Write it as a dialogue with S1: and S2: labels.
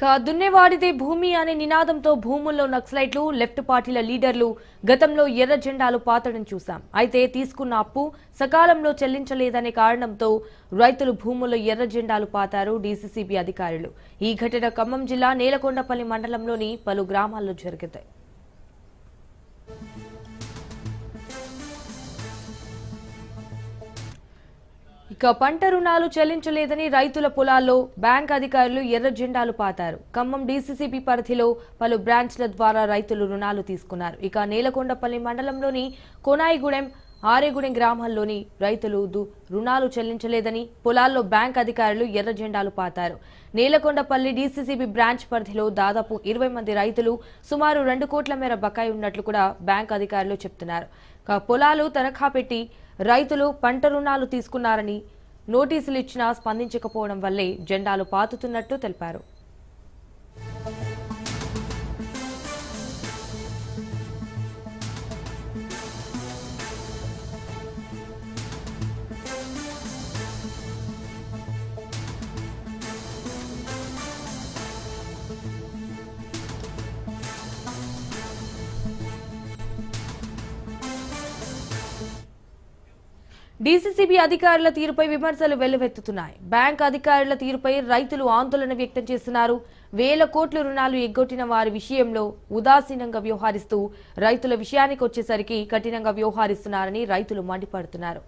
S1: దున్నేవాడిదే భూమి అనే నినాదంతో భూముల్లో నక్సలైట్లు లెఫ్ట్ పార్టీల లీడర్లు గతంలో ఎర్ర జెండాలు పాతడం చూశాం. అయితే తీసుకున్న అప్పు సకాలంలో చెల్లించలేదనే కారణంతో రైతులు భూముల్లో ఎర్ర జెండాలు పాతారు డీసీసీబీ అధికారులు. ఈ ఘటన ఖమ్మం జిల్లా నేలకొండపల్లి మండలంలోని పలు గ్రామాల్లో జరిగింది. పంట రుణాలు చెల్లించలేదని రైతుల పొలాల్లో బ్యాంక్ అధికారులు ఎర్ర జెండాలు పాతారు. ఖమ్మం డీసీసీబీ పరిధిలో పలు బ్రాంచ్ల ద్వారా రైతులు రుణాలు తీసుకున్నారు. నేలకొండపల్లి మండలంలోని కోనాయిగూడెం, ఆరేగూడెం గ్రామాల్లోని రైతులు రుణాలు చెల్లించలేదని పొలాల్లో బ్యాంక్ అధికారులు ఎర్ర జెండాలు పాతారు. నేలకొండపల్లి డీసీసీబీ బ్రాంచ్ పరిధిలో దాదాపు 20 మంది రైతులు సుమారు 2 కోట్ల మేర బకాయి ఉన్నట్లు కూడా బ్యాంక్ అధికారులు చెబుతున్నారు. పొలాలు తనఖా పెట్టి రైతులు పంట రుణాలు తీసుకున్నారని నోటీసులు ఇచ్చినా స్పందించకపోవడం వల్లే జెండాలు పాతుతున్నట్టు తెలిపారు. డీసీసీబీ అధికారుల తీరుపై విమర్శలు వెల్లువెత్తుతున్నాయి. బ్యాంక్ అధికారుల తీరుపై రైతులు ఆందోళన వ్యక్తం చేస్తున్నారు. వేల కోట్ల రుణాలు ఎగ్గొట్టిన వారి విషయంలో ఉదాసీనంగా వ్యవహరిస్తూ రైతుల విషయానికి వచ్చేసరికి కఠినంగా వ్యవహరిస్తున్నారని రైతులు మండిపడుతున్నారు.